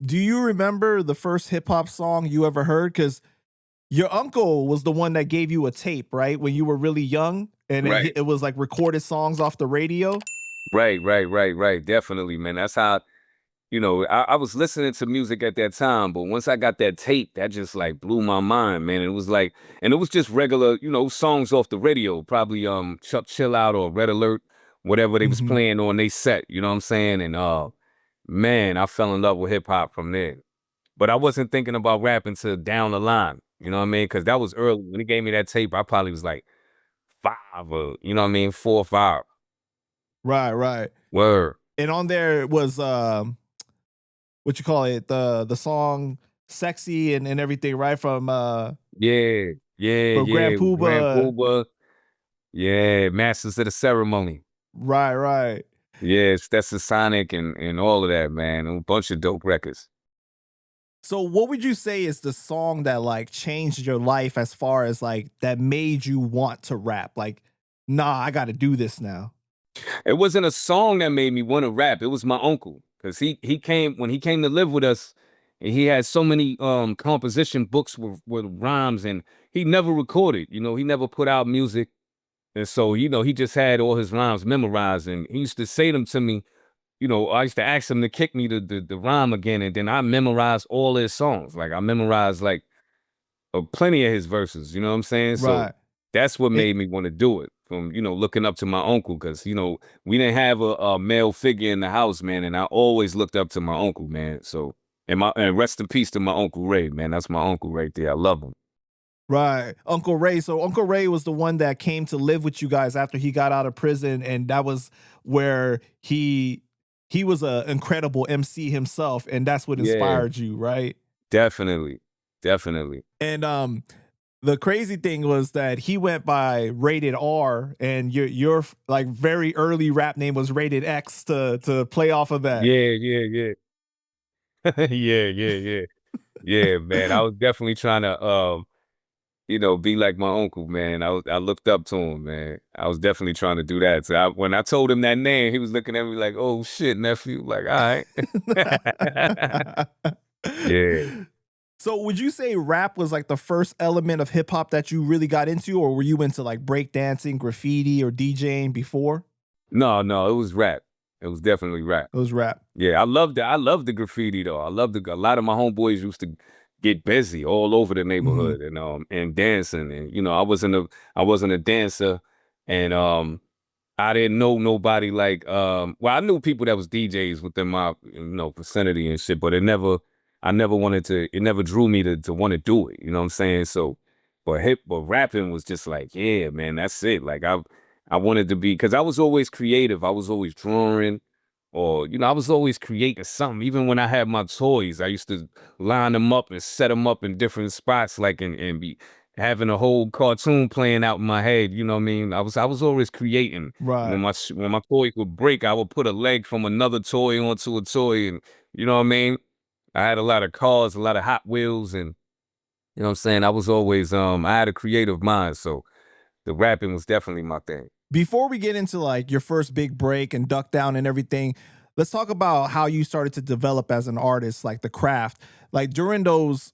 Do you remember the first hip hop song you ever heard? Because your uncle was the one that gave you a tape, right? When you were really young, and Right. it was like recorded songs off the radio. Right. Definitely, man. That's how, I was listening to music at that time, but once I got that tape, that just like blew my mind, man. It was like, and it was just regular, songs off the radio, probably Chuck Chill Out or Red Alert, whatever they was Mhm. playing on they set, you know what I'm saying? And man, I fell in love with hip hop from there. But I wasn't thinking about rapping till down the line, you know what I mean? Because that was early. When he gave me that tape, I probably was like 5 or, 4 or 5. Right. Word. And on there was what you call it, the song "Sexy" and everything, right? From Yeah. Grand Grand Poobah. Poobah. Yeah, Masters of the Ceremony. Right. Yes, that's the Sonic and all of that, man. A bunch of dope records. So what would you say is the song that like changed your life as far as like that made you want to rap? Like, nah, I got to do this now. It wasn't a song that made me want to rap. It was my uncle. Cause he came when he came to live with us, and he had so many composition books with rhymes, and he never recorded, he never put out music. And so, he just had all his rhymes memorized, and he used to say them to me. I used to ask him to kick me the rhyme again, and then I memorized all his songs. Like I memorized like plenty of his verses. You know what I'm saying? So Right. that's what It, made me want to do it. From looking up to my uncle, because we didn't have a male figure in the house, man, and I always looked up to my uncle, man. So and rest in peace to my Uncle Ray, man. That's my uncle right there. I love him. right. Uncle Ray. So Uncle Ray was the one that came to live with you guys after he got out of prison, and that was where he was an incredible MC himself, and that's what Yeah, inspired you, right? definitely. And the crazy thing was that he went by Rated R, and your like very early rap name was Rated X to play off of that. Yeah. Yeah. Yeah, man. I was definitely trying to be like my uncle, man. I looked up to him, man. I was definitely trying to do that. So when I told him that name, he was looking at me like, "Oh shit, nephew." Like, all right. Yeah. So would you say rap was like the first element of hip hop that you really got into, or were you into like breakdancing, graffiti, or DJing before? No, it was rap. It was definitely rap. It was rap. Yeah, I loved it. I loved the graffiti though. I loved a lot of my homeboys used to get busy all over the Mhm. neighborhood and dancing. And I wasn't a dancer, and I didn't know nobody like well, I knew people that was DJs within my vicinity and shit, but I never wanted to, it never drew me to want to do it, you know what I'm saying? So but rapping was just like, yeah, man, that's it. Like I wanted to be, because I was always creative. I was always drawing, or I was always creating something. Even when I had my toys, I used to line them up and set them up in different spots, like and be having a whole cartoon playing out in my head. You know what I mean? I was always creating. Right. When my toys would break, I would put a leg from another toy onto a toy, and you know what I mean? I had a lot of cars, a lot of Hot Wheels, and you know what I'm saying? I was always I had a creative mind, so the rapping was definitely my thing. Before we get into like your first big break and duck down and everything, let's talk about how you started to develop as an artist, like the craft. Like during those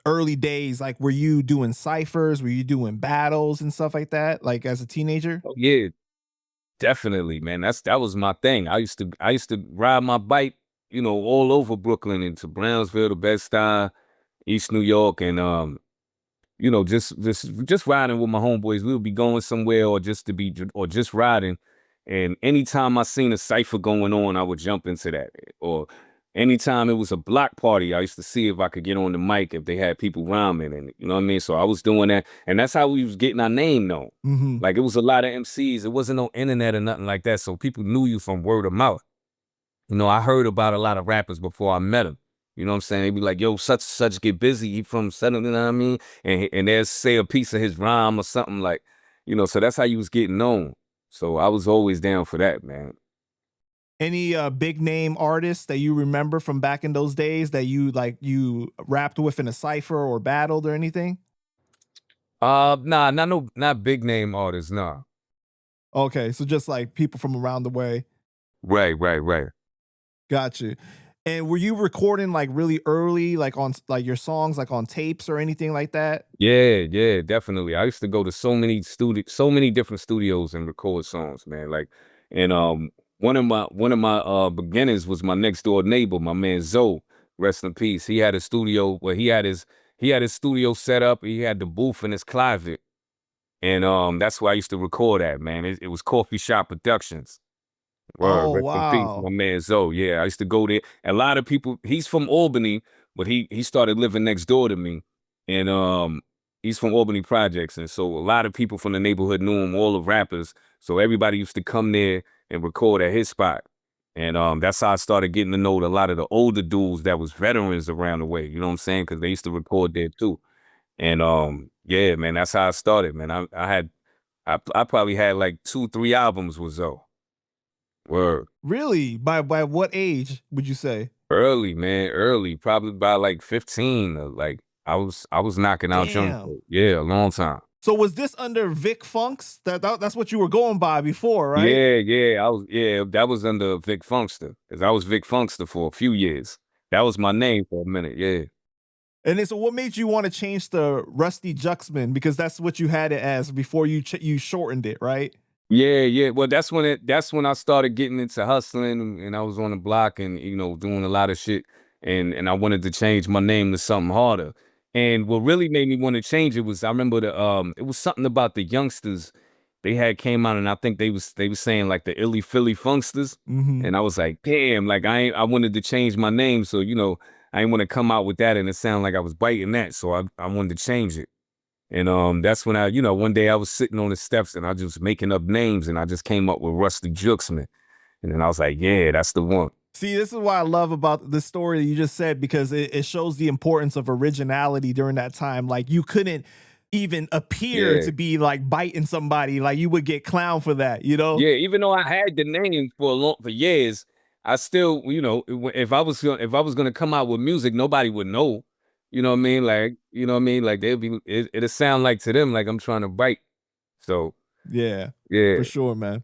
early days, like were you doing ciphers? Were you doing battles and stuff like that? Like as a teenager? Oh yeah, definitely, man. That was my thing. I used to ride my bike, all over Brooklyn into Brownsville, to Bed-Stuy, East New York, and just riding with my homeboys. We would be going somewhere, or just riding. And anytime I seen a cipher going on, I would jump into that. Or anytime it was a block party, I used to see if I could get on the mic if they had people rhyming, and you know what I mean? So I was doing that. And that's how we was getting our name known. Hmm. Like it was a lot of MCs. It wasn't no internet or nothing like that. So people knew you from word of mouth. I heard about a lot of rappers before I met them. You know what I'm saying? They be like, yo, such and such get busy. He from Southern, you know what I mean? And they'll say a piece of his rhyme or something like, so that's how you was getting known. So I was always down for that, man. Any big name artists that you remember from back in those days that you rapped with in a cipher or battled or anything? Nah, not big name artists, nah. Okay, so just like people from around the way. Right. Got you. And were you recording like really early, like on like your songs, like on tapes or anything like that? Yeah, yeah, definitely. I used to go to so many different studios and record songs, man. Like, and one of my beginnings was my next door neighbor, my man Zoe, rest in peace. He had a studio where he had his studio set up. He had the booth in his closet, and that's where I used to record at, man. It was Coffee Shop Productions. Word, Oh, rest in peace, my wow. man Zoe. Yeah, I used to go there. A lot of people. He's from Albany, but he started living next door to me, and he's from Albany Projects, and so a lot of people from the neighborhood knew him. All the rappers, so everybody used to come there and record at his spot, and that's how I started getting to know a lot of the older dudes that was veterans around the way. You know what I'm saying? Because they used to record there too, and yeah, man, that's how I started, man. I probably had like 2, 3 albums with Zoe. Word. Really? By what age would you say? Early, man, early, probably by like 15. Like I was knocking out joints. Damn. Yeah, a long time. So was this under Vic Funks? That's what you were going by before, right? Yeah, yeah, that was under Vic Funkster, because I was Vic Funkster for a few years. That was my name for a minute, yeah. And then, so what made you want to change to Ruste Juxxman? Because that's what you had it as before you shortened it, right? Yeah, yeah. Well, that's when I started getting into hustling, and I was on the block and doing a lot of shit, and I wanted to change my name to something harder. And what really made me want to change it was I remember it was something about the youngsters. They had came out, and I think they was saying like the illy Philly funksters. Mhm. And I was like, damn, like I wanted to change my name, so I didn't want to come out with that and it sounded like I was biting that. So I wanted to change it. And that's when one day I was sitting on the steps and I just making up names and I just came up with Ruste Juxx, man. And then I was like, yeah, that's the one. See, this is what I love about the story that you just said, because it shows the importance of originality during that time. Like, you couldn't even appear Yeah. to be like biting somebody. Like, you would get clown for that, you know? Yeah, even though I had the name for years, I still, if I was gonna come out with music, nobody would know. You know what I mean? Like, Like it'll sound like to them like I'm trying to bite. So Yeah, for yeah. sure, man.